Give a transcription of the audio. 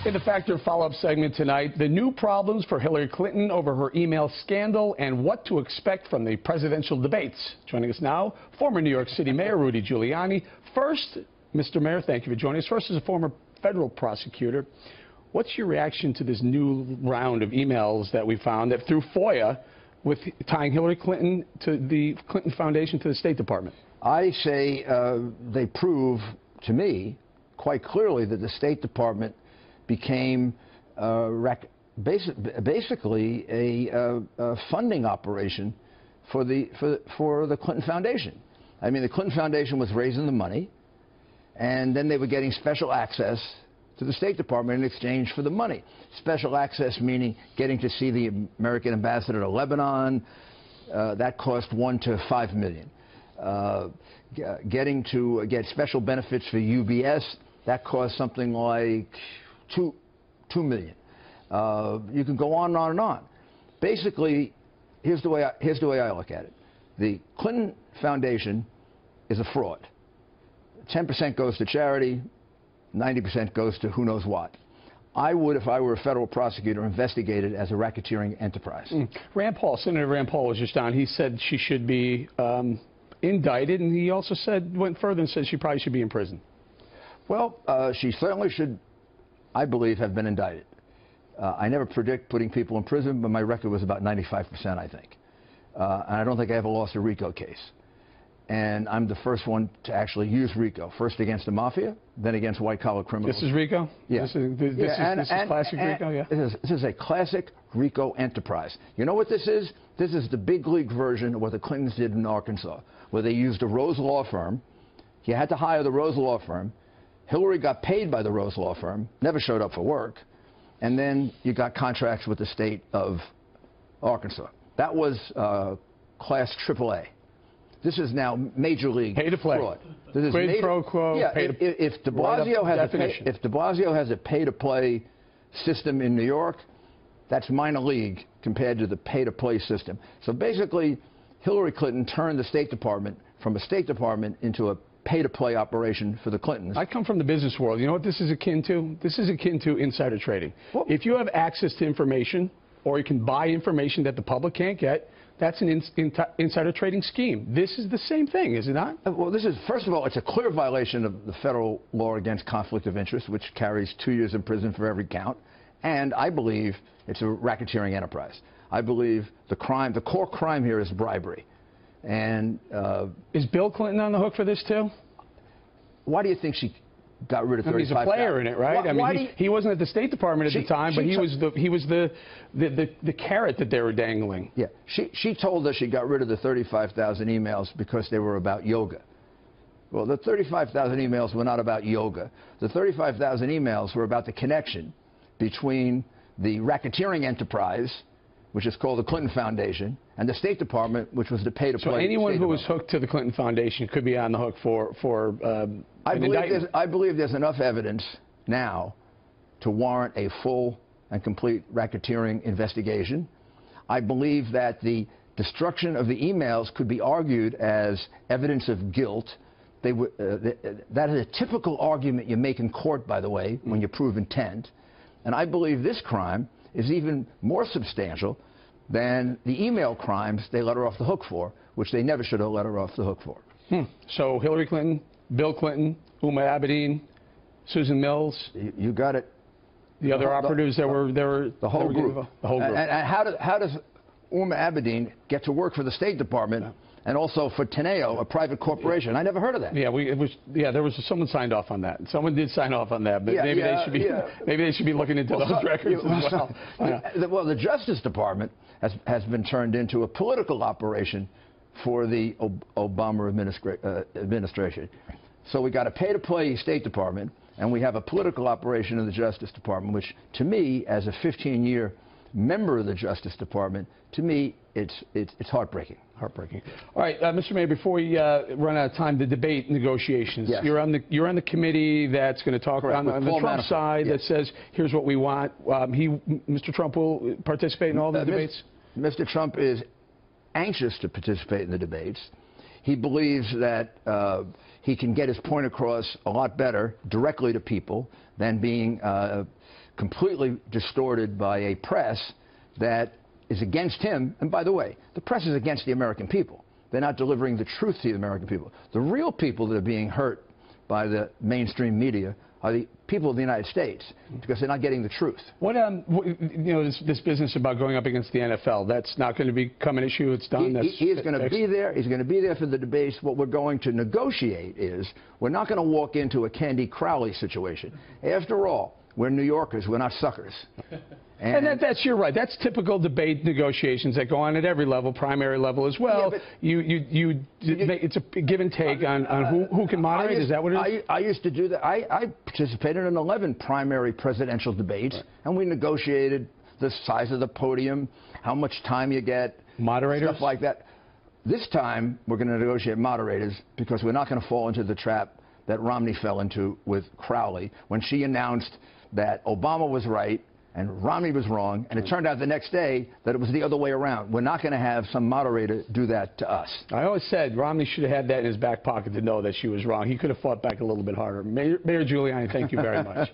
In the Factor follow-up segment tonight, the new problems for Hillary Clinton over her email scandal and what to expect from the presidential debates. Joining us now, former New York City Mayor Rudy Giuliani. First, Mr. Mayor, thank you for joining us. First, as a former federal prosecutor, what's your reaction to this new round of emails that we found that through FOIA with tying Hillary Clinton to the Clinton Foundation to the State Department? I say they prove to me quite clearly that the State Department became basically a funding operation for the Clinton Foundation. I mean, the Clinton Foundation was raising the money, and then they were getting special access to the State Department in exchange for the money. Special access meaning getting to see the American ambassador to Lebanon. That cost $1 to $5 million. Getting to get special benefits for UBS, that cost something like $2 million. You can go on and on and on. Basically, here's the way I look at it. The Clinton Foundation is a fraud. 10% goes to charity, 90% goes to who knows what. I would, if I were a federal prosecutor, investigate it as a racketeering enterprise. Rand Paul, Senator Rand Paul was just on. He said she should be indicted, and he also went further and said she probably should be in prison. Well, she certainly should, I believe, have been indicted. I never predict putting people in prison, but my record was about 95%, I think. And I don't think I ever lost a RICO case. And I'm the first one to actually use RICO, first against the mafia, then against white-collar criminals. This is RICO? Yeah. This is classic RICO, yeah? This is a classic RICO enterprise. You know what this is? This is the big league version of what the Clintons did in Arkansas, where they used a Rose law firm. You had to hire the Rose law firm. Hillary got paid by the Rose law firm, never showed up for work, and then you got contracts with the state of Arkansas. That was class AAA. This is now major league pay to play. Fraud. This is quid pro quo. Yeah, if de Blasio has a pay-to-play system in New York, that's minor league compared to the pay-to-play system. So basically, Hillary Clinton turned the State Department from a State Department into a pay-to-play operation for the Clintons. I come from the business world. You know what this is akin to? This is akin to insider trading. Well, if you have access to information, or you can buy information that the public can't get, that's an insider trading scheme. This is the same thing, is it not? Well, this is, first of all, it's a clear violation of the federal law against conflict of interest, which carries 2 years in prison for every count. And I believe it's a racketeering enterprise. I believe the core crime here is bribery. And is Bill Clinton on the hook for this too? Why do you think she got rid of 35,000? He's a player in it, right? I mean, he wasn't at the State Department at the time, but he was the carrot that they were dangling. Yeah, she told us she got rid of the 35,000 emails because they were about yoga. Well, the 35,000 emails were not about yoga. The 35,000 emails were about the connection between the racketeering enterprise, which is called the Clinton Foundation, and the State Department, which was the pay-to-play. So anyone who was hooked to the Clinton Foundation could be on the hook for I believe there's enough evidence now to warrant a full and complete racketeering investigation. I believe that the destruction of the emails could be argued as evidence of guilt. That is a typical argument you make in court, by the way, when you prove intent. And I believe this crime is even more substantial than the email crimes they let her off the hook for, which they never should have let her off the hook for. So Hillary Clinton, Bill Clinton, Huma Abedin, Susan Mills. You got it. The other operatives that were the whole group. The whole group. And how does Huma Abedin get to work for the State Department and also for Teneo, a private corporation? I never heard of that. Yeah, there was someone signed off on that. Someone did sign off on that, but maybe they should be looking into those records as well. Well, the Justice Department has been turned into a political operation for the Obama administration. So we got a pay-to-play State Department, and we have a political operation in the Justice Department, which, to me, as a 15-year member of the Justice Department, to me, it's heartbreaking. Heartbreaking. All right, Mr. Mayor, before we run out of time, the debate negotiations. Yes. You're on the committee that's going to talk on the Trump side that says, here's what we want. Mr. Trump will participate in all the debates? Mr. Trump is anxious to participate in the debates. He believes that he can get his point across a lot better directly to people than being completely distorted by a press that is against him. And by the way, the press is against the American people. They're not delivering the truth to the American people. The real people that are being hurt by the mainstream media are the people of the United States, because they're not getting the truth. What, this business about going up against the NFL, that's not going to become an issue? It's done? He is going to be there. He's going to be there for the debates. What we're going to negotiate is we're not going to walk into a Candy Crowley situation. After all, we're New Yorkers. We're not suckers. And you're right. That's typical debate negotiations that go on at every level, primary level as well. Yeah, it's a give and take on who can moderate. Is that what it is? I used to do that. I participated in 11 primary presidential debates, and we negotiated the size of the podium, how much time you get, moderators, stuff like that. This time, we're going to negotiate moderators because we're not going to fall into the trap that Romney fell into with Crowley when she announced that Obama was right and Romney was wrong, and it turned out the next day that it was the other way around. We're not going to have some moderator do that to us. I always said Romney should have had that in his back pocket to know that she was wrong. He could have fought back a little bit harder. Mayor Giuliani, thank you very much.